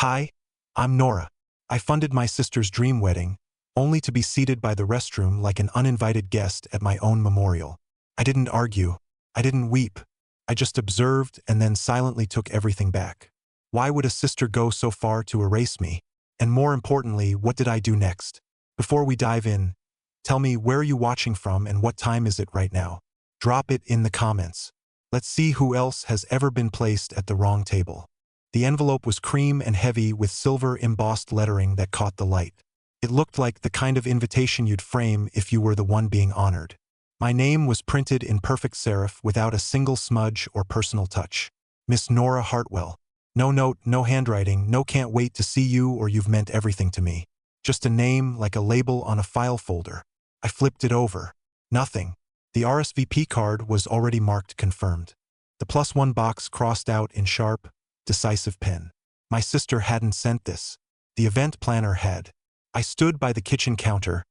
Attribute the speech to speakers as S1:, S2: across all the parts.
S1: Hi, I'm Nora. I funded my sister's dream wedding, only to be seated by the restroom like an uninvited guest at my own memorial. I didn't argue. I didn't weep. I just observed and then silently took everything back. Why would a sister go so far to erase me? And more importantly, what did I do next? Before we dive in, tell me, where are you watching from and what time is it right now? Drop it in the comments. Let's see who else has ever been placed at the wrong table. The envelope was cream and heavy with silver embossed lettering that caught the light. It looked like the kind of invitation you'd frame if you were the one being honored. My name was printed in perfect serif without a single smudge or personal touch. Miss Nora Hartwell. No note, no handwriting, no can't wait to see you or you've meant everything to me. Just a name like a label on a file folder. I flipped it over. Nothing. The RSVP card was already marked confirmed. The +1 box crossed out in sharp, decisive pen. My sister hadn't sent this. The event planner had. I stood by the kitchen counter,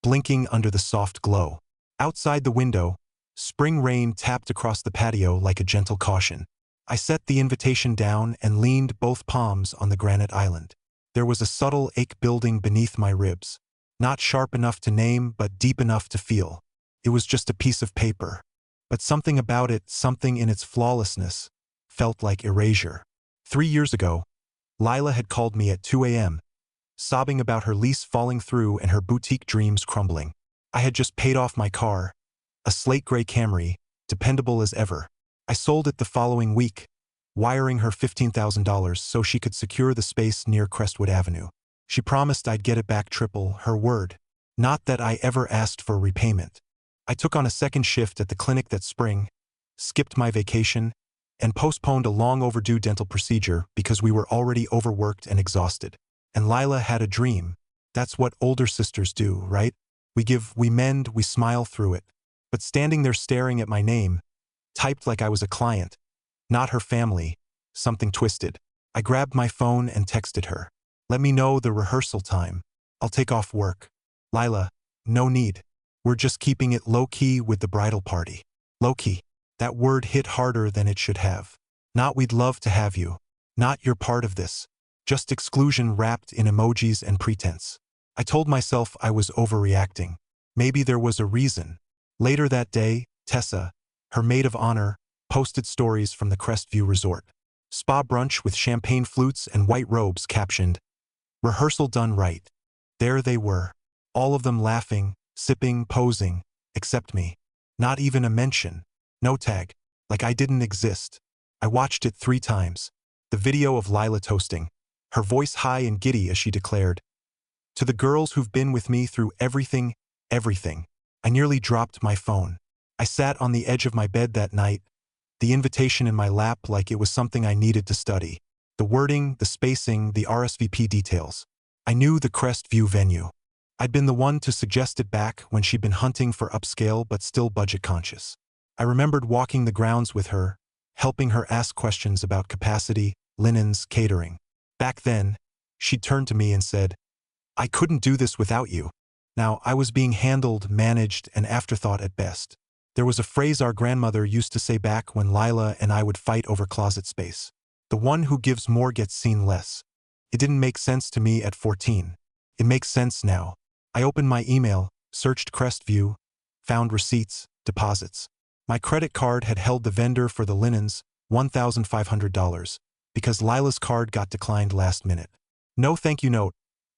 S1: blinking under the soft glow. Outside the window, spring rain tapped across the patio like a gentle caution. I set the invitation down and leaned both palms on the granite island. There was a subtle ache building beneath my ribs. Not sharp enough to name, but deep enough to feel. It was just a piece of paper. But something about it, something in its flawlessness, felt like erasure. 3 years ago, Lila had called me at 2 a.m., sobbing about her lease falling through and her boutique dreams crumbling. I had just paid off my car, a slate gray Camry, dependable as ever. I sold it the following week, wiring her $15,000 so she could secure the space near Crestwood Avenue. She promised I'd get it back triple, her word. Not that I ever asked for repayment. I took on a second shift at the clinic that spring, skipped my vacation, and postponed a long overdue dental procedure because we were already overworked and exhausted. And Lila had a dream. That's what older sisters do, right? We give, we mend, we smile through it. But standing there staring at my name, typed like I was a client, not her family, something twisted. I grabbed my phone and texted her. Let me know the rehearsal time. I'll take off work. Lila, no need. We're just keeping it low-key with the bridal party. Low-key. That word hit harder than it should have. Not we'd love to have you. Not you're part of this. Just exclusion wrapped in emojis and pretense. I told myself I was overreacting. Maybe there was a reason. Later that day, Tessa, her maid of honor, posted stories from the Crestview Resort. Spa brunch with champagne flutes and white robes captioned, "Rehearsal done right." There they were. All of them laughing, sipping, posing, except me. Not even a mention. No tag. Like I didn't exist. I watched it 3 times. The video of Lila toasting. Her voice high and giddy as she declared, "To the girls who've been with me through everything, everything." I nearly dropped my phone. I sat on the edge of my bed that night, the invitation in my lap like it was something I needed to study. The wording, the spacing, the RSVP details. I knew the Crestview venue. I'd been the one to suggest it back when she'd been hunting for upscale but still budget conscious. I remembered walking the grounds with her, helping her ask questions about capacity, linens, catering. Back then, she'd turned to me and said, "I couldn't do this without you." Now, I was being handled, managed, and afterthought at best. There was a phrase our grandmother used to say back when Lila and I would fight over closet space. The one who gives more gets seen less. It didn't make sense to me at 14. It makes sense now. I opened my email, searched Crestview, found receipts, deposits. My credit card had held the vendor for the linens, $1,500, because Lila's card got declined last minute. No thank you note,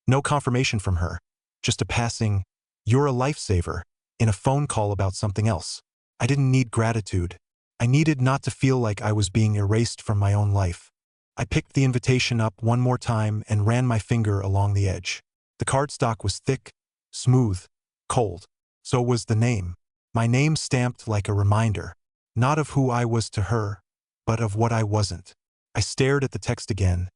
S1: no confirmation from her, just a passing, "You're a lifesaver," in a phone call about something else. I didn't need gratitude. I needed not to feel like I was being erased from my own life. I picked the invitation up one more time and ran my finger along the edge. The cardstock was thick, smooth, cold. So was the name. My name stamped like a reminder, not of who I was to her, but of what I wasn't. I stared at the text again,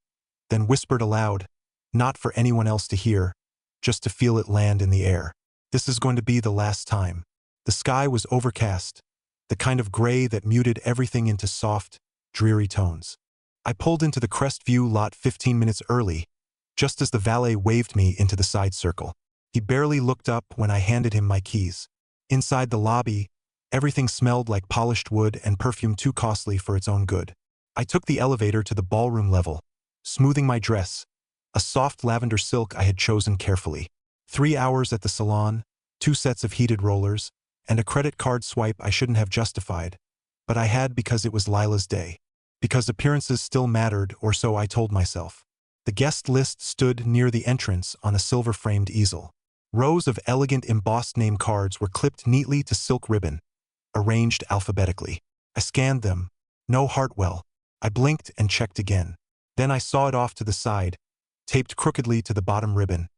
S1: then whispered aloud, not for anyone else to hear, just to feel it land in the air. This is going to be the last time. The sky was overcast, the kind of gray that muted everything into soft, dreary tones. I pulled into the Crestview lot 15 minutes early, just as the valet waved me into the side circle. He barely looked up when I handed him my keys. Inside the lobby, everything smelled like polished wood and perfume too costly for its own good. I took the elevator to the ballroom level, smoothing my dress, a soft lavender silk I had chosen carefully. 3 hours at the salon, 2 sets of heated rollers, and a credit card swipe I shouldn't have justified, but I had because it was Lila's day. Because appearances still mattered, or so I told myself. The guest list stood near the entrance on a silver-framed easel. Rows of elegant embossed name cards were clipped neatly to silk ribbon, arranged alphabetically. I scanned them. No Hartwell. I blinked and checked again. Then I saw it off to the side, taped crookedly to the bottom ribbon.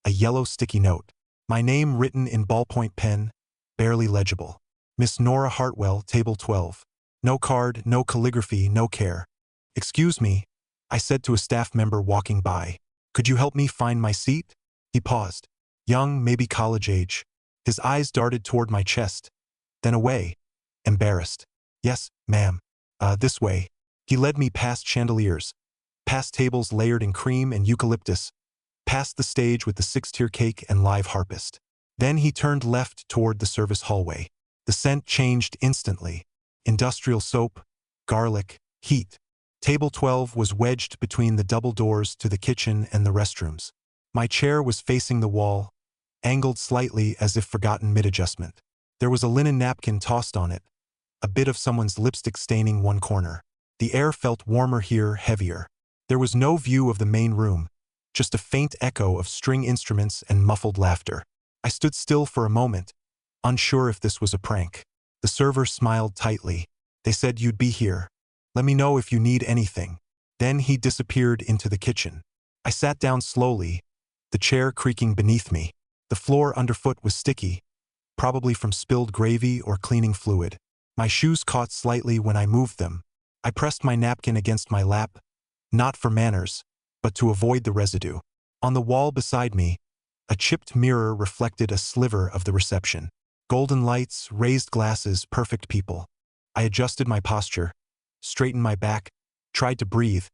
S1: A yellow sticky note. My name written in ballpoint pen, barely legible. Miss Nora Hartwell, table 12. No card, no calligraphy, no care. "Excuse me," I said to a staff member walking by. "Could you help me find my seat?" He paused. Young, maybe college age. His eyes darted toward my chest, then away, embarrassed. "Yes, ma'am. This way." He led me past chandeliers, past tables layered in cream and eucalyptus, past the stage with the 6-tier cake and live harpist. Then he turned left toward the service hallway. The scent changed instantly. Industrial soap, garlic, heat. Table 12 was wedged between the double doors to the kitchen and the restrooms. My chair was facing the wall, angled slightly as if forgotten mid-adjustment. There was a linen napkin tossed on it, a bit of someone's lipstick staining one corner. The air felt warmer here, heavier. There was no view of the main room, just a faint echo of string instruments and muffled laughter. I stood still for a moment, unsure if this was a prank. The server smiled tightly. "They said you'd be here. Let me know if you need anything." Then he disappeared into the kitchen. I sat down slowly, the chair creaking beneath me. The floor underfoot was sticky, probably from spilled gravy or cleaning fluid. My shoes caught slightly when I moved them. I pressed my napkin against my lap, not for manners, but to avoid the residue. On the wall beside me, a chipped mirror reflected a sliver of the reception. Golden lights, raised glasses, perfect people. I adjusted my posture, straightened my back, tried to breathe,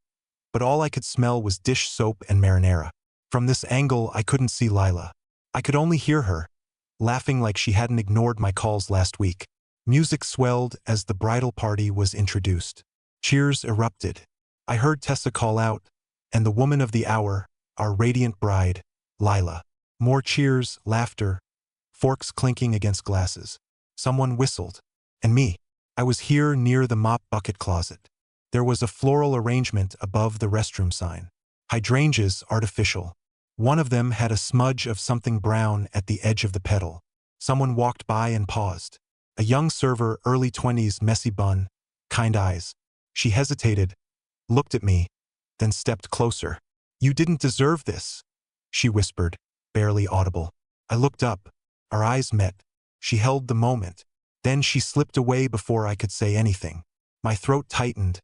S1: but all I could smell was dish soap and marinara. From this angle, I couldn't see Lila. I could only hear her, laughing like she hadn't ignored my calls last week. Music swelled as the bridal party was introduced. Cheers erupted. I heard Tessa call out, and the woman of the hour, our radiant bride, Lila. More cheers, laughter, forks clinking against glasses. Someone whistled. And me. I was here near the mop bucket closet. There was a floral arrangement above the restroom sign. Hydrangeas, artificial. One of them had a smudge of something brown at the edge of the petal. Someone walked by and paused. A young server, early 20s, messy bun, kind eyes. She hesitated, looked at me, then stepped closer. "You didn't deserve this," she whispered, barely audible. I looked up. Our eyes met. She held the moment. Then she slipped away before I could say anything. My throat tightened,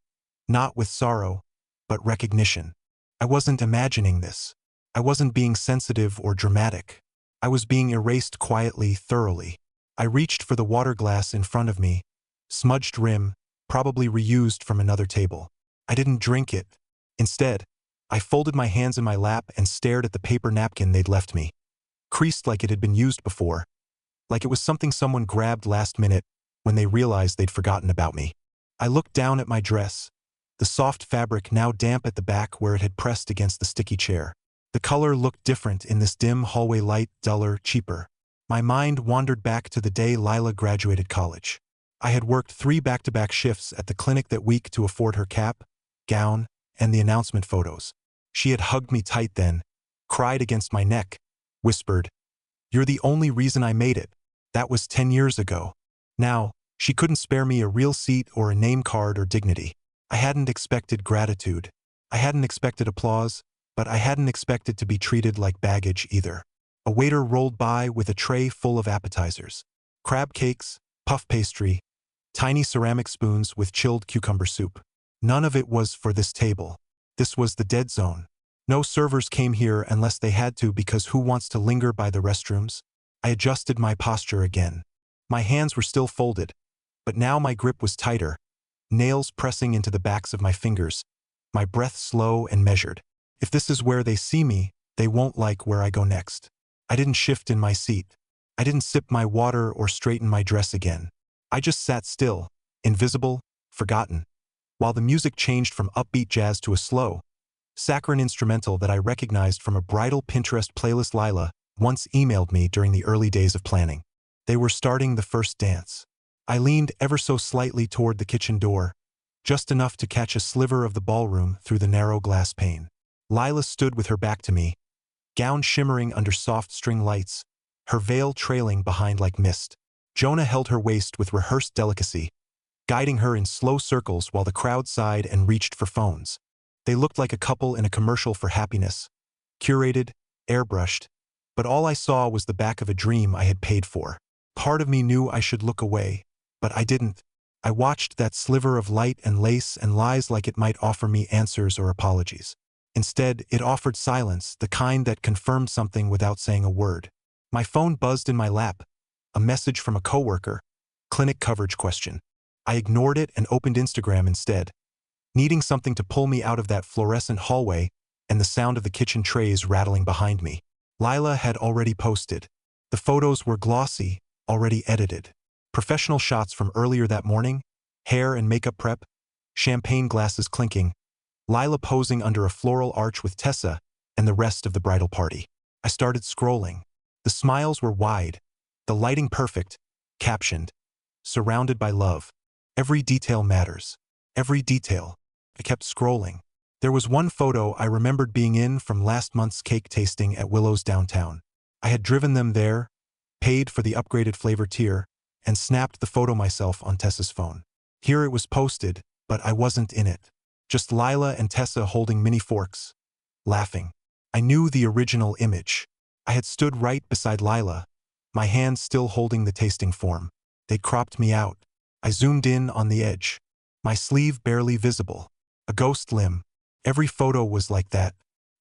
S1: not with sorrow, but recognition. I wasn't imagining this. I wasn't being sensitive or dramatic. I was being erased quietly, thoroughly. I reached for the water glass in front of me, smudged rim, probably reused from another table. I didn't drink it. Instead, I folded my hands in my lap and stared at the paper napkin they'd left me. Creased like it had been used before, like it was something someone grabbed last minute when they realized they'd forgotten about me. I looked down at my dress, the soft fabric now damp at the back where it had pressed against the sticky chair. The color looked different in this dim hallway light, duller, cheaper. My mind wandered back to the day Lila graduated college. I had worked 3 back-to-back shifts at the clinic that week to afford her cap, gown, and the announcement photos. She had hugged me tight then, cried against my neck, whispered, "You're the only reason I made it." That was 10 years ago. Now, she couldn't spare me a real seat or a name card or dignity. I hadn't expected gratitude. I hadn't expected applause, but I hadn't expected to be treated like baggage either. A waiter rolled by with a tray full of appetizers. Crab cakes, puff pastry, tiny ceramic spoons with chilled cucumber soup. None of it was for this table. This was the dead zone. No servers came here unless they had to, because who wants to linger by the restrooms? I adjusted my posture again. My hands were still folded, but now my grip was tighter, nails pressing into the backs of my fingers, my breath slow and measured. If this is where they see me, they won't like where I go next. I didn't shift in my seat. I didn't sip my water or straighten my dress again. I just sat still, invisible, forgotten. While the music changed from upbeat jazz to a slow, saccharine instrumental that I recognized from a bridal Pinterest playlist Lila once emailed me during the early days of planning. They were starting the first dance. I leaned ever so slightly toward the kitchen door, just enough to catch a sliver of the ballroom through the narrow glass pane. Lila stood with her back to me, gown shimmering under soft string lights, her veil trailing behind like mist. Jonah held her waist with rehearsed delicacy, guiding her in slow circles while the crowd sighed and reached for phones. They looked like a couple in a commercial for happiness, curated, airbrushed, but all I saw was the back of a dream I had paid for. Part of me knew I should look away, but I didn't. I watched that sliver of light and lace and lies like it might offer me answers or apologies. Instead, it offered silence, the kind that confirmed something without saying a word. My phone buzzed in my lap, a message from a coworker, clinic coverage question. I ignored it and opened Instagram instead, needing something to pull me out of that fluorescent hallway and the sound of the kitchen trays rattling behind me. Lila had already posted. The photos were glossy, already edited. Professional shots from earlier that morning, hair and makeup prep, champagne glasses clinking, Lila posing under a floral arch with Tessa and the rest of the bridal party. I started scrolling. The smiles were wide, the lighting perfect, captioned, "Surrounded by love. Every detail matters. Every detail." I kept scrolling. There was one photo I remembered being in from last month's cake tasting at Willow's downtown. I had driven them there, paid for the upgraded flavor tier, and snapped the photo myself on Tessa's phone. Here it was posted, but I wasn't in it. Just Lila and Tessa holding mini forks, laughing. I knew the original image. I had stood right beside Lila, my hand still holding the tasting form. They'd cropped me out. I zoomed in on the edge. My sleeve barely visible. A ghost limb. Every photo was like that.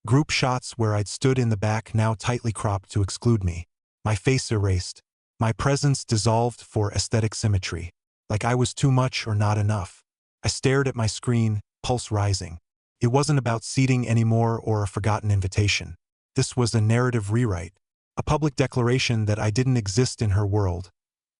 S1: Group shots where I'd stood in the back now tightly cropped to exclude me. My face erased. My presence dissolved for aesthetic symmetry. Like I was too much or not enough. I stared at my screen, pulse rising. It wasn't about seating anymore or a forgotten invitation. This was a narrative rewrite. A public declaration that I didn't exist in her world.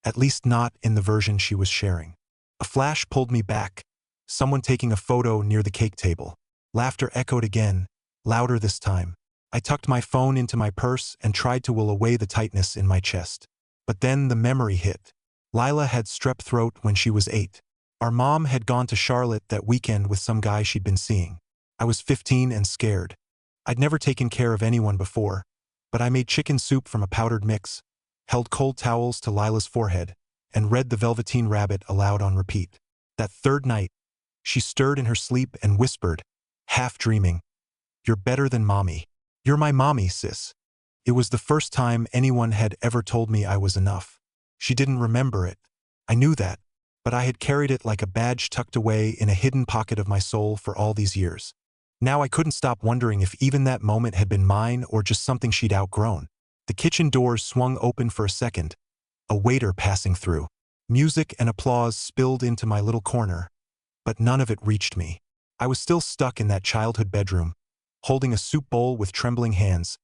S1: At least not in the version she was sharing. A flash pulled me back. Someone taking a photo near the cake table. Laughter echoed again, louder this time. I tucked my phone into my purse and tried to will away the tightness in my chest. But then the memory hit. Lila had strep throat when she was 8. Our mom had gone to Charlotte that weekend with some guy she'd been seeing. I was 15 and scared. I'd never taken care of anyone before, but I made chicken soup from a powdered mix, held cold towels to Lila's forehead, and read The Velveteen Rabbit aloud on repeat. That third night, she stirred in her sleep and whispered, half dreaming, "You're better than mommy. You're my mommy, sis." It was the first time anyone had ever told me I was enough. She didn't remember it. I knew that, but I had carried it like a badge tucked away in a hidden pocket of my soul for all these years. Now I couldn't stop wondering if even that moment had been mine or just something she'd outgrown. The kitchen doors swung open for a second, a waiter passing through. Music and applause spilled into my little corner, but none of it reached me. I was still stuck in that childhood bedroom, holding a soup bowl with trembling hands,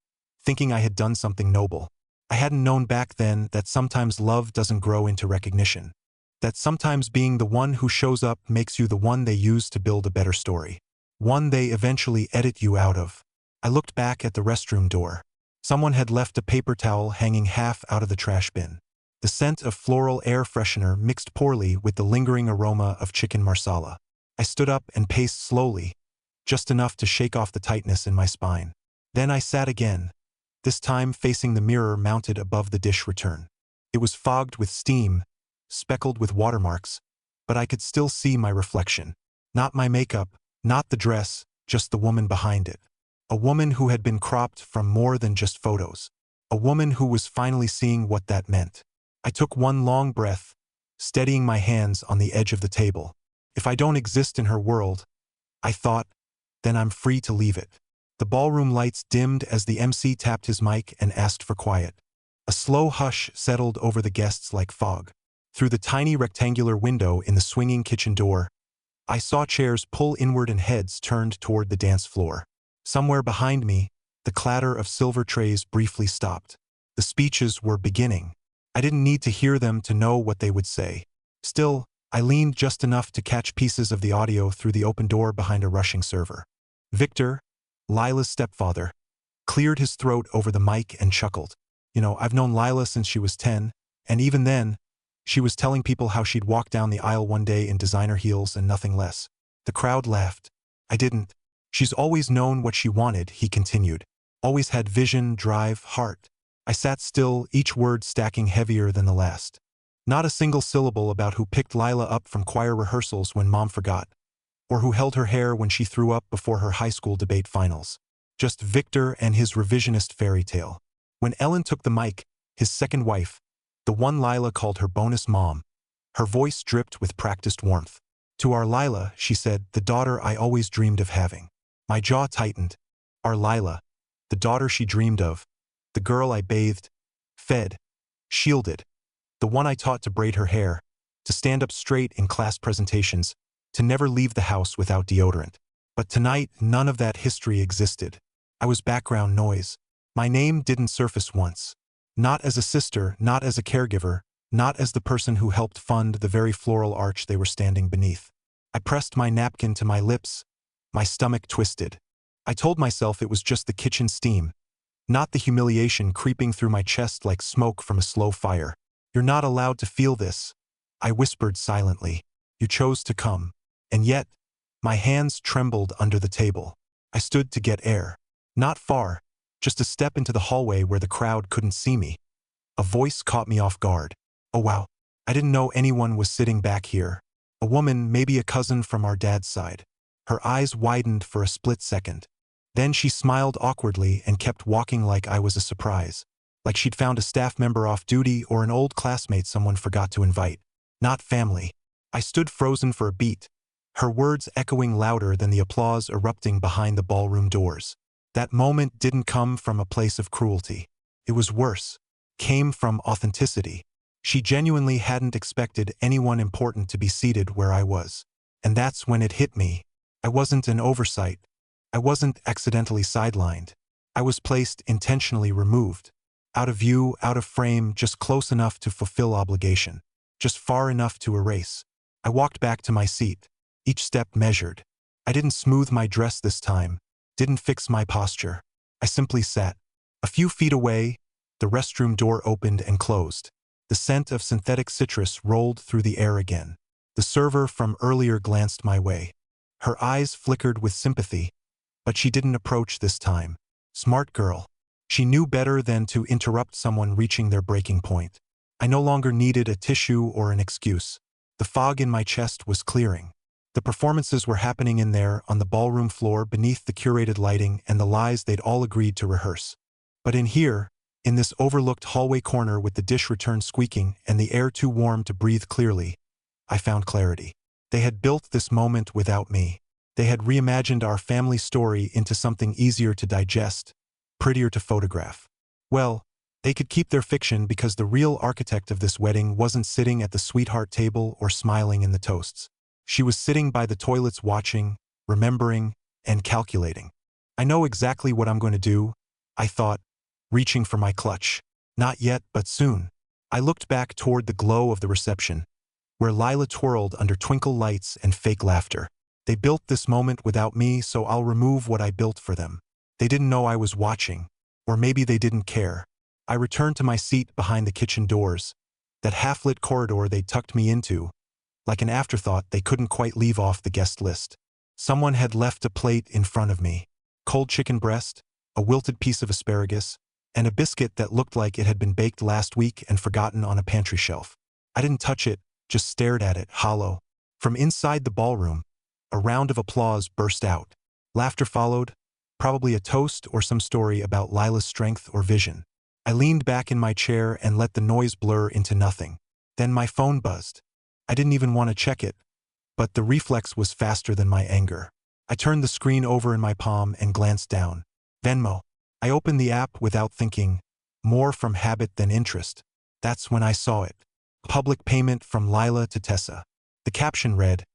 S1: thinking I had done something noble. I hadn't known back then that sometimes love doesn't grow into recognition. That sometimes being the one who shows up makes you the one they use to build a better story. One they eventually edit you out of. I looked back at the restroom door. Someone had left a paper towel hanging half out of the trash bin. The scent of floral air freshener mixed poorly with the lingering aroma of chicken marsala. I stood up and paced slowly, just enough to shake off the tightness in my spine. Then I sat again, this time facing the mirror mounted above the dish return. It was fogged with steam, speckled with watermarks, but I could still see my reflection. Not my makeup, not the dress, just the woman behind it. A woman who had been cropped from more than just photos. A woman who was finally seeing what that meant. I took one long breath, steadying my hands on the edge of the table. If I don't exist in her world, I thought, then I'm free to leave it. The ballroom lights dimmed as the MC tapped his mic and asked for quiet. A slow hush settled over the guests like fog. Through the tiny rectangular window in the swinging kitchen door, I saw chairs pull inward and heads turned toward the dance floor. Somewhere behind me, the clatter of silver trays briefly stopped. The speeches were beginning. I didn't need to hear them to know what they would say. Still, I leaned just enough to catch pieces of the audio through the open door behind a rushing server. "Victor," Lila's stepfather, cleared his throat over the mic and chuckled. I've known Lila since she was 10, and even then, she was telling people how she'd walk down the aisle one day in designer heels and nothing less. The crowd laughed. I didn't. She's always known what she wanted, he continued. Always had vision, drive, heart. I sat still, each word stacking heavier than the last. Not a single syllable about who picked Lila up from choir rehearsals when Mom forgot, or who held her hair when she threw up before her high school debate finals. Just Victor and his revisionist fairy tale. When Ellen took the mic, his second wife, the one Lila called her bonus mom, her voice dripped with practiced warmth. To our Lila, she said, the daughter I always dreamed of having. My jaw tightened. Our Lila, the daughter she dreamed of, the girl I bathed, fed, shielded, the one I taught to braid her hair, to stand up straight in class presentations, to never leave the house without deodorant. But tonight, none of that history existed. I was background noise. My name didn't surface once. Not as a sister, not as a caregiver, not as the person who helped fund the very floral arch they were standing beneath. I pressed my napkin to my lips. My stomach twisted. I told myself it was just the kitchen steam, not the humiliation creeping through my chest like smoke from a slow fire. You're not allowed to feel this, I whispered silently. You chose to come. And yet, my hands trembled under the table. I stood to get air. Not far, just a step into the hallway where the crowd couldn't see me. A voice caught me off guard. Oh wow, I didn't know anyone was sitting back here. A woman, maybe a cousin from our dad's side. Her eyes widened for a split second. Then she smiled awkwardly and kept walking like I was a surprise. Like she'd found a staff member off duty or an old classmate someone forgot to invite. Not family. I stood frozen for a beat, her words echoing louder than the applause erupting behind the ballroom doors. That moment didn't come from a place of cruelty. It was worse. Came from authenticity. She genuinely hadn't expected anyone important to be seated where I was. And that's when it hit me. I wasn't an oversight. I wasn't accidentally sidelined. I was placed intentionally removed. Out of view, out of frame, just close enough to fulfill obligation. Just far enough to erase. I walked back to my seat. Each step measured. I didn't smooth my dress this time. Didn't fix my posture. I simply sat. A few feet away, the restroom door opened and closed. The scent of synthetic citrus rolled through the air again. The server from earlier glanced my way. Her eyes flickered with sympathy, but she didn't approach this time. Smart girl. She knew better than to interrupt someone reaching their breaking point. I no longer needed a tissue or an excuse. The fog in my chest was clearing. The performances were happening in there, on the ballroom floor, beneath the curated lighting and the lies they'd all agreed to rehearse. But in here, in this overlooked hallway corner with the dish return squeaking and the air too warm to breathe clearly, I found clarity. They had built this moment without me. They had reimagined our family story into something easier to digest, prettier to photograph. Well, they could keep their fiction because the real architect of this wedding wasn't sitting at the sweetheart table or smiling in the toasts. She was sitting by the toilets watching, remembering, and calculating. I know exactly what I'm going to do, I thought, reaching for my clutch. Not yet, but soon. I looked back toward the glow of the reception, where Lila twirled under twinkle lights and fake laughter. They built this moment without me, so I'll remove what I built for them. They didn't know I was watching, or maybe they didn't care. I returned to my seat behind the kitchen doors, that half-lit corridor they tucked me into. Like an afterthought, they couldn't quite leave off the guest list. Someone had left a plate in front of me. Cold chicken breast, a wilted piece of asparagus, and a biscuit that looked like it had been baked last week and forgotten on a pantry shelf. I didn't touch it, just stared at it, hollow. From inside the ballroom, a round of applause burst out. Laughter followed, probably a toast or some story about Lila's strength or vision. I leaned back in my chair and let the noise blur into nothing. Then my phone buzzed. I didn't even want to check it, but the reflex was faster than my anger. I turned the screen over in my palm and glanced down. Venmo. I opened the app without thinking, more from habit than interest. That's when I saw it. Public payment from Lila to Tessa. The caption read,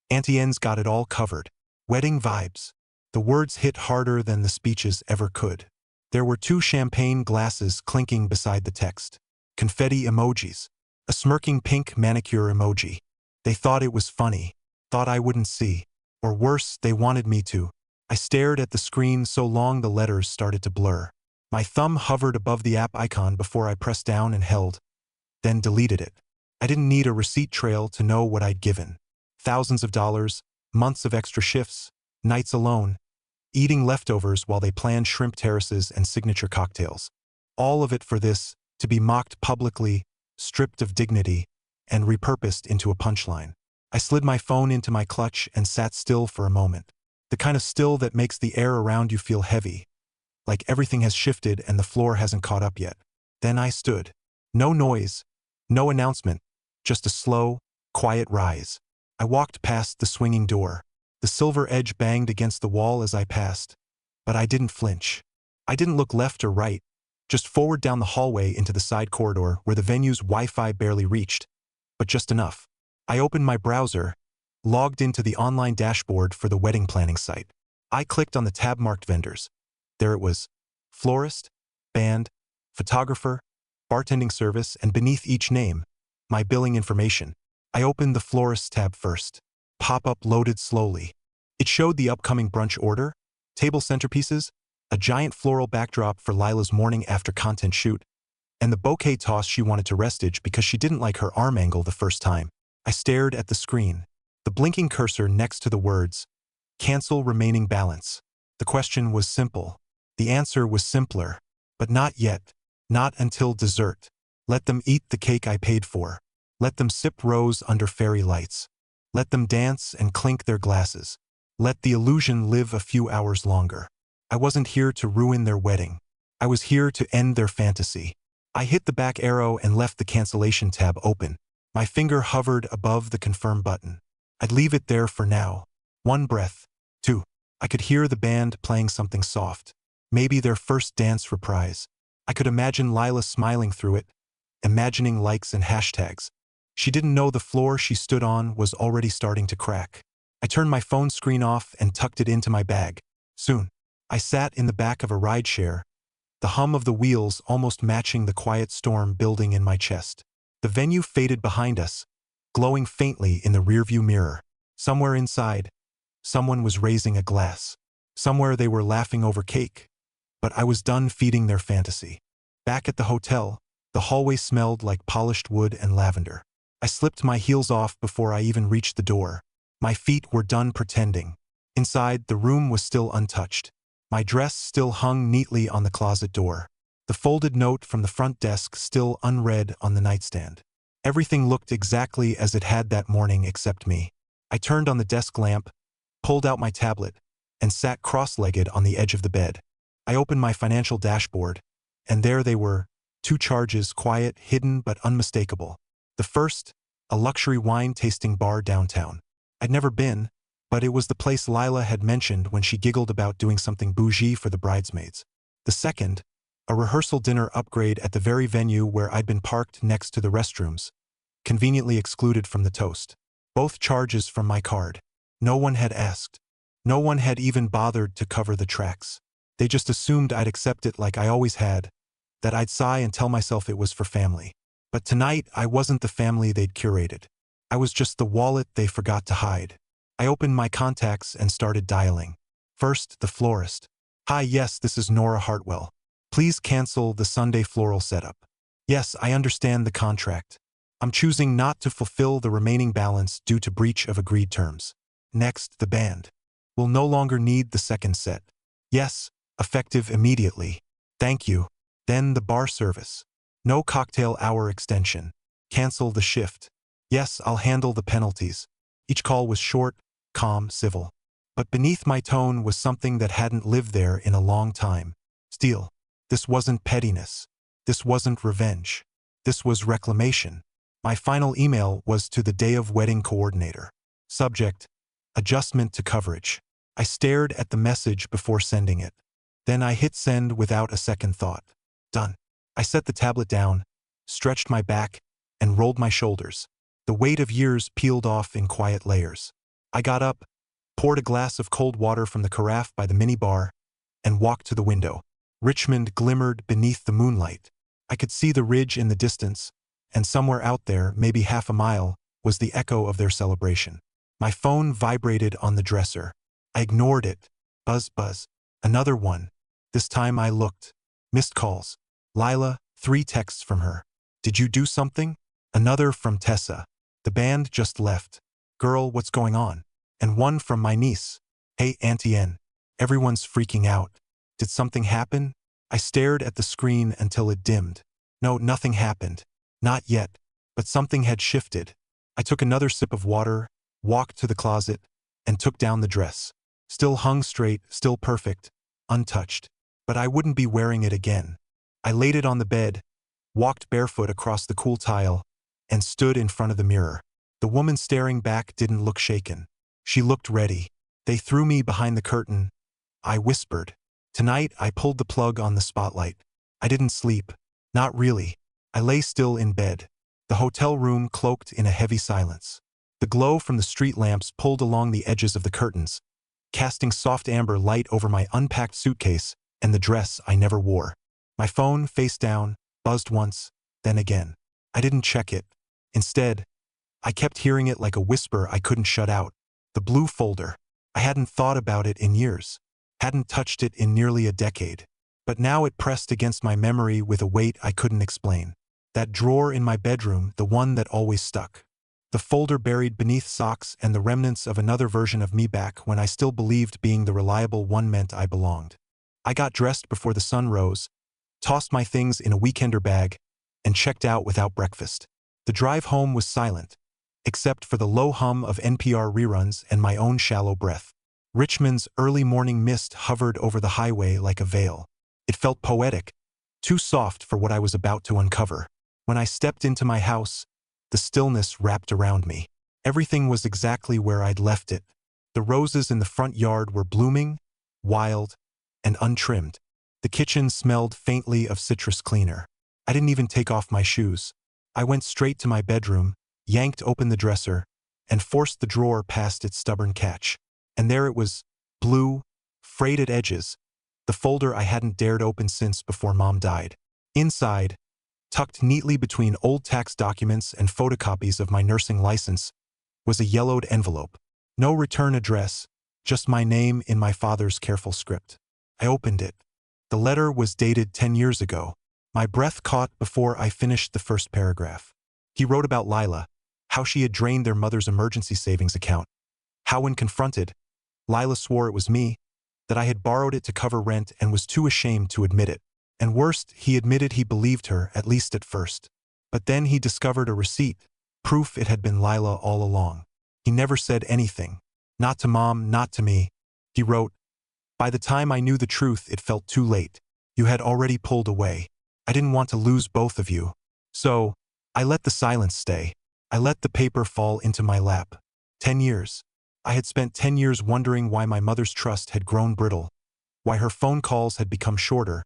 S1: Auntie N's got it all covered. Wedding vibes. The words hit harder than the speeches ever could. There were 2 champagne glasses clinking beside the text. Confetti emojis. A smirking pink manicure emoji. They thought it was funny. Thought I wouldn't see. Or worse, they wanted me to. I stared at the screen so long the letters started to blur. My thumb hovered above the app icon before I pressed down and held, then deleted it. I didn't need a receipt trail to know what I'd given. Thousands of dollars, months of extra shifts, nights alone, eating leftovers while they planned shrimp terraces and signature cocktails. All of it for this, to be mocked publicly, stripped of dignity, and repurposed into a punchline. I slid my phone into my clutch and sat still for a moment. The kind of still that makes the air around you feel heavy, like everything has shifted and the floor hasn't caught up yet. Then I stood. No noise, no announcement, just a slow, quiet rise. I walked past the swinging door. The silver edge banged against the wall as I passed, but I didn't flinch. I didn't look left or right, just forward down the hallway into the side corridor where the venue's Wi-Fi barely reached, but just enough. I opened my browser, logged into the online dashboard for the wedding planning site. I clicked on the tab marked vendors. There it was: florist, band, photographer, bartending service, and beneath each name, my billing information. I opened the florist tab first. Pop-up loaded slowly. It showed the upcoming brunch order, table centerpieces, a giant floral backdrop for Lila's morning after content shoot, and the bouquet toss she wanted to restage because she didn't like her arm angle the first time. I stared at the screen, the blinking cursor next to the words, "Cancel remaining balance." The question was simple. The answer was simpler. But not yet. Not until dessert. Let them eat the cake I paid for. Let them sip rose under fairy lights. Let them dance and clink their glasses. Let the illusion live a few hours longer. I wasn't here to ruin their wedding. I was here to end their fantasy. I hit the back arrow and left the cancellation tab open. My finger hovered above the confirm button. I'd leave it there for now. One breath. Two. I could hear the band playing something soft. Maybe their first dance reprise. I could imagine Lila smiling through it, imagining likes and hashtags. She didn't know the floor she stood on was already starting to crack. I turned my phone screen off and tucked it into my bag. Soon, I sat in the back of a rideshare, the hum of the wheels almost matching the quiet storm building in my chest. The venue faded behind us, glowing faintly in the rearview mirror. Somewhere inside, someone was raising a glass. Somewhere they were laughing over cake. But I was done feeding their fantasy. Back at the hotel, the hallway smelled like polished wood and lavender. I slipped my heels off before I even reached the door. My feet were done pretending. Inside, the room was still untouched. My dress still hung neatly on the closet door. The folded note from the front desk still unread on the nightstand. Everything looked exactly as it had that morning except me. I turned on the desk lamp, pulled out my tablet, and sat cross-legged on the edge of the bed. I opened my financial dashboard, and there they were, 2 charges, quiet, hidden, but unmistakable. The first, a luxury wine-tasting bar downtown. I'd never been, but it was the place Lila had mentioned when she giggled about doing something bougie for the bridesmaids. The second, a rehearsal dinner upgrade at the very venue where I'd been parked next to the restrooms, conveniently excluded from the toast. Both charges from my card. No one had asked. No one had even bothered to cover the tracks. They just assumed I'd accept it like I always had, that I'd sigh and tell myself it was for family. But tonight, I wasn't the family they'd curated. I was just the wallet they forgot to hide. I opened my contacts and started dialing. First, the florist. "Hi, yes, this is Nora Hartwell. Please cancel the Sunday floral setup." "Yes, I understand the contract. I'm choosing not to fulfill the remaining balance due to breach of agreed terms." Next, the band. "Will no longer need the second set." "Yes, effective immediately. Thank you." Then the bar service. "No cocktail hour extension. Cancel the shift." "Yes, I'll handle the penalties." Each call was short, calm, civil. But beneath my tone was something that hadn't lived there in a long time. Steel. This wasn't pettiness. This wasn't revenge. This was reclamation. My final email was to the day of wedding coordinator. Subject: adjustment to coverage. I stared at the message before sending it. Then I hit send without a second thought. Done. I set the tablet down, stretched my back, and rolled my shoulders. The weight of years peeled off in quiet layers. I got up, poured a glass of cold water from the carafe by the minibar, and walked to the window. Richmond glimmered beneath the moonlight. I could see the ridge in the distance, and somewhere out there, maybe half a mile, was the echo of their celebration. My phone vibrated on the dresser. I ignored it, Buzz, buzz. Another one. This time I looked. Missed calls. Lila, 3 texts from her. Did you do something? Another from Tessa. The band just left. Girl, what's going on? And one from my niece. Hey, Auntie N. Everyone's freaking out. Did something happen? I stared at the screen until it dimmed. No, nothing happened. Not yet. But something had shifted. I took another sip of water, walked to the closet, and took down the dress. Still hung straight, still perfect, untouched. But I wouldn't be wearing it again. I laid it on the bed, walked barefoot across the cool tile, and stood in front of the mirror. The woman staring back didn't look shaken. She looked ready. They threw me behind the curtain. I whispered. Tonight, I pulled the plug on the spotlight. I didn't sleep. Not really. I lay still in bed. The hotel room cloaked in a heavy silence. The glow from the street lamps pulled along the edges of the curtains, casting soft amber light over my unpacked suitcase and the dress I never wore. My phone, face down, buzzed once, then again. I didn't check it. Instead, I kept hearing it like a whisper I couldn't shut out. The blue folder. I hadn't thought about it in years, hadn't touched it in nearly a decade. But now it pressed against my memory with a weight I couldn't explain. That drawer in my bedroom, the one that always stuck. The folder buried beneath socks and the remnants of another version of me back when I still believed being the reliable one meant I belonged. I got dressed before the sun rose, tossed my things in a weekender bag, and checked out without breakfast. The drive home was silent, except for the low hum of NPR reruns and my own shallow breath. Richmond's early morning mist hovered over the highway like a veil. It felt poetic, too soft for what I was about to uncover. When I stepped into my house, the stillness wrapped around me. Everything was exactly where I'd left it. The roses in the front yard were blooming, wild, and untrimmed. The kitchen smelled faintly of citrus cleaner. I didn't even take off my shoes. I went straight to my bedroom, yanked open the dresser, and forced the drawer past its stubborn catch. And there it was, blue, frayed at edges, the folder I hadn't dared open since before Mom died. Inside, tucked neatly between old tax documents and photocopies of my nursing license, was a yellowed envelope. No return address, just my name in my father's careful script. I opened it. The letter was dated 10 years ago. My breath caught before I finished the first paragraph. He wrote about Lila, how she had drained their mother's emergency savings account, how when confronted, Lila swore it was me, that I had borrowed it to cover rent and was too ashamed to admit it. And worst, he admitted he believed her, at least at first. But then he discovered a receipt, proof it had been Lila all along. He never said anything. Not to Mom, not to me. He wrote, "By the time I knew the truth, it felt too late. You had already pulled away. I didn't want to lose both of you. So, I let the silence stay. I let the paper fall into my lap. 10 years. I had spent 10 years wondering why my mother's trust had grown brittle, why her phone calls had become shorter,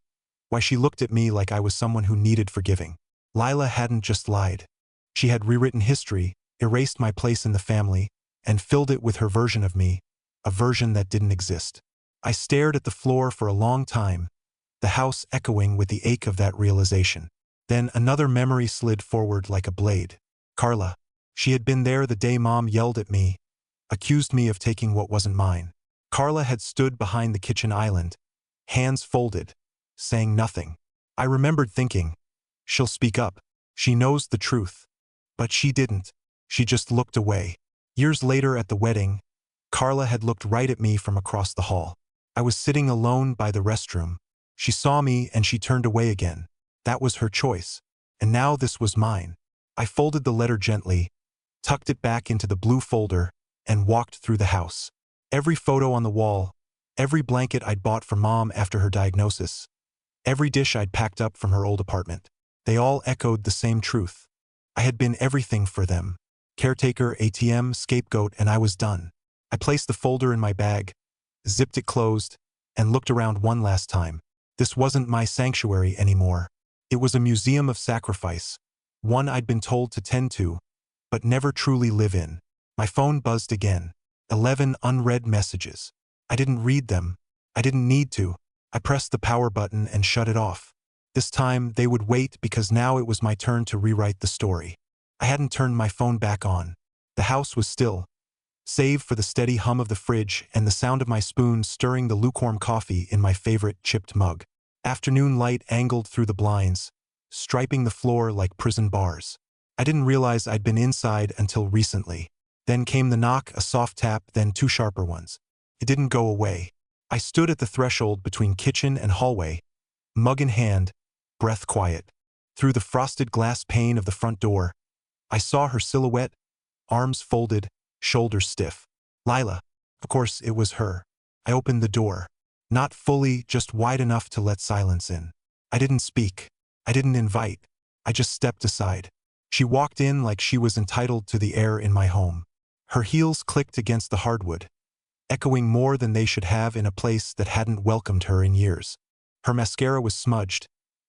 S1: why she looked at me like I was someone who needed forgiving. Lila hadn't just lied. She had rewritten history, erased my place in the family, and filled it with her version of me, a version that didn't exist. I stared at the floor for a long time, the house echoing with the ache of that realization. Then another memory slid forward like a blade. Carla. She had been there the day Mom yelled at me, accused me of taking what wasn't mine. Carla had stood behind the kitchen island, hands folded, saying nothing. I remembered thinking, she'll speak up. She knows the truth. But she didn't. She just looked away. Years later at the wedding, Carla had looked right at me from across the hall. I was sitting alone by the restroom. She saw me and she turned away again. That was her choice. And now this was mine. I folded the letter gently, tucked it back into the blue folder, and walked through the house. Every photo on the wall, every blanket I'd bought for Mom after her diagnosis, every dish I'd packed up from her old apartment, they all echoed the same truth. I had been everything for them. Caretaker, ATM, scapegoat, and I was done. I placed the folder in my bag, zipped it closed, and looked around one last time. This wasn't my sanctuary anymore. It was a museum of sacrifice, one I'd been told to tend to, but never truly live in. My phone buzzed again. 11 unread messages. I didn't read them. I didn't need to. I pressed the power button and shut it off. This time, they would wait because now it was my turn to rewrite the story. I hadn't turned my phone back on. The house was still, save for the steady hum of the fridge and the sound of my spoon stirring the lukewarm coffee in my favorite chipped mug. Afternoon light angled through the blinds, striping the floor like prison bars. I didn't realize I'd been inside until recently. Then came the knock, a soft tap, then two sharper ones. It didn't go away. I stood at the threshold between kitchen and hallway, mug in hand, breath quiet. Through the frosted glass pane of the front door, I saw her silhouette, arms folded, shoulders stiff. Lila. Of course, it was her. I opened the door. Not fully, just wide enough to let silence in. I didn't speak. I didn't invite. I just stepped aside. She walked in like she was entitled to the air in my home. Her heels clicked against the hardwood, echoing more than they should have in a place that hadn't welcomed her in years. Her mascara was smudged,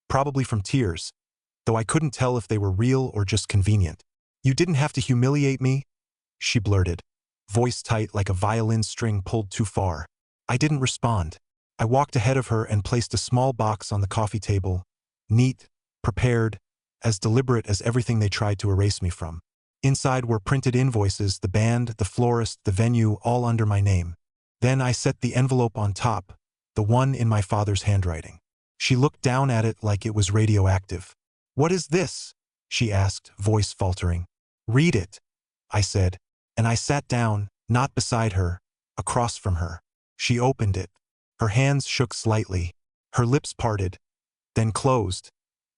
S1: probably from tears, though I couldn't tell if they were real or just convenient. "You didn't have to humiliate me," she blurted, voice tight like a violin string pulled too far. I didn't respond. I walked ahead of her and placed a small box on the coffee table, neat, prepared, as deliberate as everything they tried to erase me from. Inside were printed invoices, the band, the florist, the venue, all under my name. Then I set the envelope on top, the one in my father's handwriting. She looked down at it like it was radioactive. "What is this?" she asked, voice faltering. "Read it," I said, and I sat down, not beside her, across from her. She opened it. Her hands shook slightly. Her lips parted, then closed,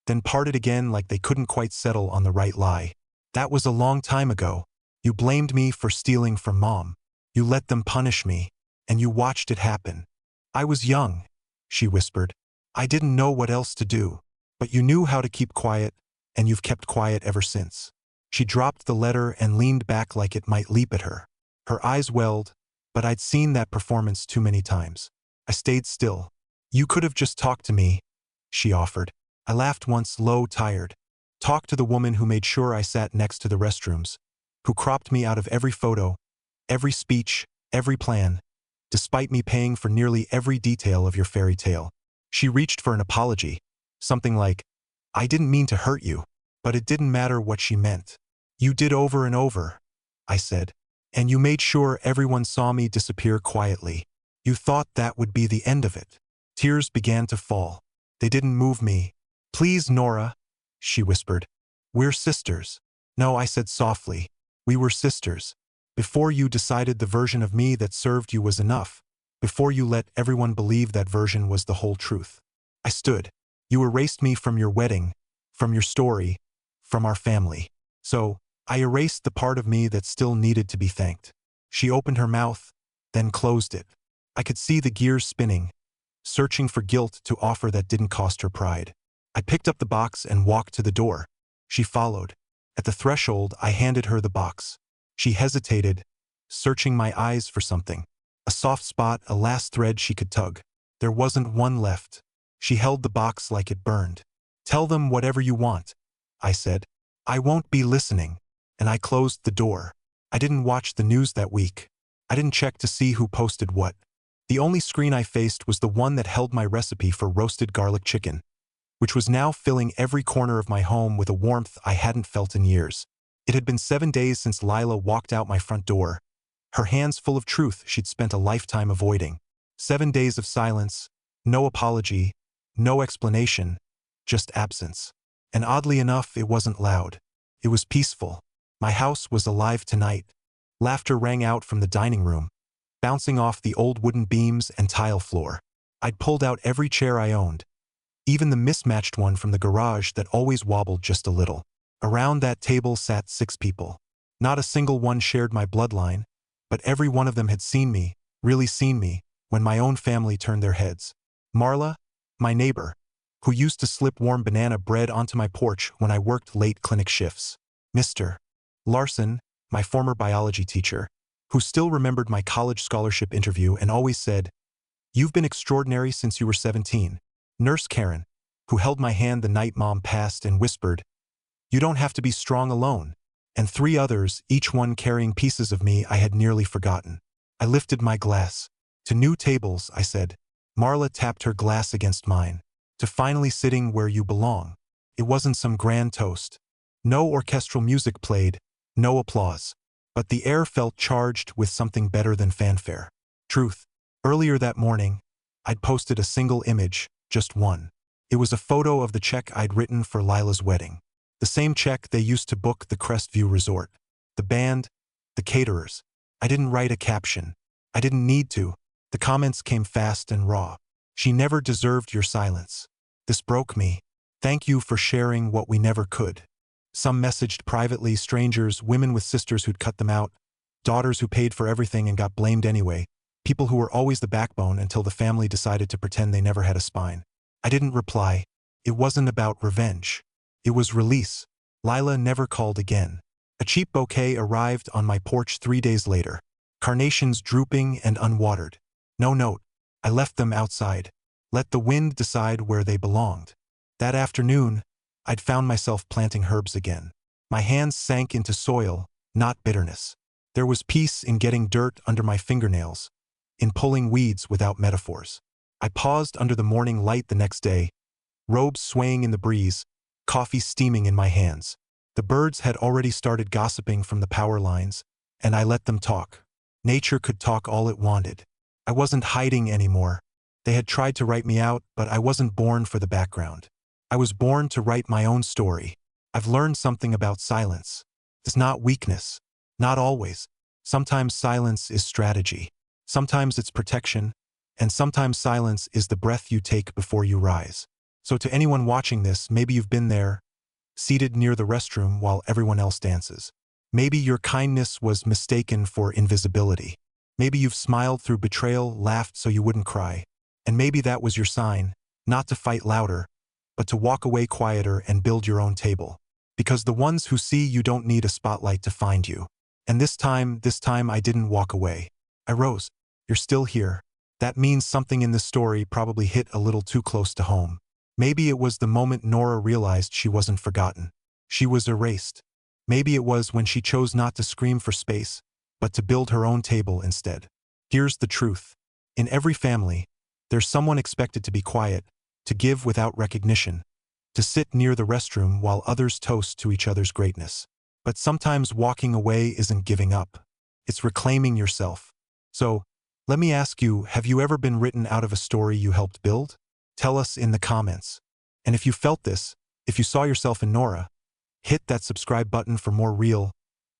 S1: then parted again like they couldn't quite settle on the right lie. "That was a long time ago. You blamed me for stealing from Mom. You let them punish me, and you watched it happen. I was young," she whispered. "I didn't know what else to do. But you knew how to keep quiet, and you've kept quiet ever since." She dropped the letter and leaned back like it might leap at her. Her eyes welled, but I'd seen that performance too many times. I stayed still. "You could have just talked to me," she offered. I laughed once, low, tired. Talked to the woman who made sure I sat next to the restrooms, who cropped me out of every photo, every speech, every plan, despite me paying for nearly every detail of your fairy tale. She reached for an apology, something like, "I didn't mean to hurt you," but it didn't matter what she meant. "You did over and over," I said, "and you made sure everyone saw me disappear quietly. You thought that would be the end of it." Tears began to fall. They didn't move me. "Please, Nora," she whispered. "We're sisters." "No," I said softly. "We were sisters. Before you decided the version of me that served you was enough. Before you let everyone believe that version was the whole truth." I stood. "You erased me from your wedding, from your story, from our family. So, I erased the part of me that still needed to be thanked." She opened her mouth, then closed it. I could see the gears spinning, searching for guilt to offer that didn't cost her pride. I picked up the box and walked to the door. She followed. At the threshold, I handed her the box. She hesitated, searching my eyes for something. A soft spot, a last thread she could tug. There wasn't one left. She held the box like it burned. "Tell them whatever you want," I said. "I won't be listening." And I closed the door. I didn't watch the news that week. I didn't check to see who posted what. The only screen I faced was the one that held my recipe for roasted garlic chicken, which was now filling every corner of my home with a warmth I hadn't felt in years. It had been 7 days since Lila walked out my front door, her hands full of truth she'd spent a lifetime avoiding. 7 days of silence, no apology, no explanation, just absence. And oddly enough, it wasn't loud. It was peaceful. My house was alive tonight. Laughter rang out from the dining room, bouncing off the old wooden beams and tile floor. I'd pulled out every chair I owned, even the mismatched one from the garage that always wobbled just a little. Around that table sat 6 people. Not a single one shared my bloodline, but every one of them had seen me, really seen me, when my own family turned their heads. Marla, my neighbor, who used to slip warm banana bread onto my porch when I worked late clinic shifts. Mr. Larson, my former biology teacher, who still remembered my college scholarship interview and always said, "You've been extraordinary since you were 17. Nurse Karen, who held my hand the night Mom passed and whispered, "You don't have to be strong alone." And 3 others, each one carrying pieces of me I had nearly forgotten. I lifted my glass. "To new tables," I said. Marla tapped her glass against mine. "To finally sitting where you belong." It wasn't some grand toast. No orchestral music played, no applause. but the air felt charged with something better than fanfare. Truth. Earlier that morning, I'd posted a single image, just one. It was a photo of the check I'd written for Lila's wedding. The same check they used to book the Crestview Resort. The band, the caterers. I didn't write a caption. I didn't need to. The comments came fast and raw. She never deserved your silence. This broke me. Thank you for sharing what we never could. Some messaged privately, strangers, women with sisters who'd cut them out, daughters who paid for everything and got blamed anyway, people who were always the backbone until the family decided to pretend they never had a spine. I didn't reply. It wasn't about revenge. It was release. Lila never called again. A cheap bouquet arrived on my porch 3 days later. Carnations drooping and unwatered. No note. I left them outside. Let the wind decide where they belonged. That afternoon, I'd found myself planting herbs again. My hands sank into soil, not bitterness. There was peace in getting dirt under my fingernails, in pulling weeds without metaphors. I paused under the morning light the next day, robes swaying in the breeze, coffee steaming in my hands. The birds had already started gossiping from the power lines, and I let them talk. Nature could talk all it wanted. I wasn't hiding anymore. They had tried to write me out, but I wasn't born for the background. I was born to write my own story. I've learned something about silence. It's not weakness. Not always. Sometimes silence is strategy. Sometimes it's protection. And sometimes silence is the breath you take before you rise. So to anyone watching this, maybe you've been there, seated near the restroom while everyone else dances. Maybe your kindness was mistaken for invisibility. Maybe you've smiled through betrayal, laughed so you wouldn't cry. And maybe that was your sign, not to fight louder, but to walk away quieter and build your own table. Because the ones who see you don't need a spotlight to find you. And this time I didn't walk away. I rose. You're still here. That means something in this story probably hit a little too close to home. Maybe it was the moment Nora realized she wasn't forgotten. She was erased. Maybe it was when she chose not to scream for space, but to build her own table instead. Here's the truth. In every family, there's someone expected to be quiet, to give without recognition, to sit near the restroom while others toast to each other's greatness. But sometimes walking away isn't giving up. It's reclaiming yourself. So, let me ask you, have you ever been written out of a story you helped build? Tell us in the comments. And if you felt this, if you saw yourself in Nora, hit that subscribe button for more real,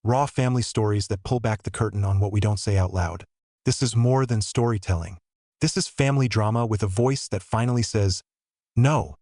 S1: raw family stories that pull back the curtain on what we don't say out loud. This is more than storytelling. This is family drama with a voice that finally says, no.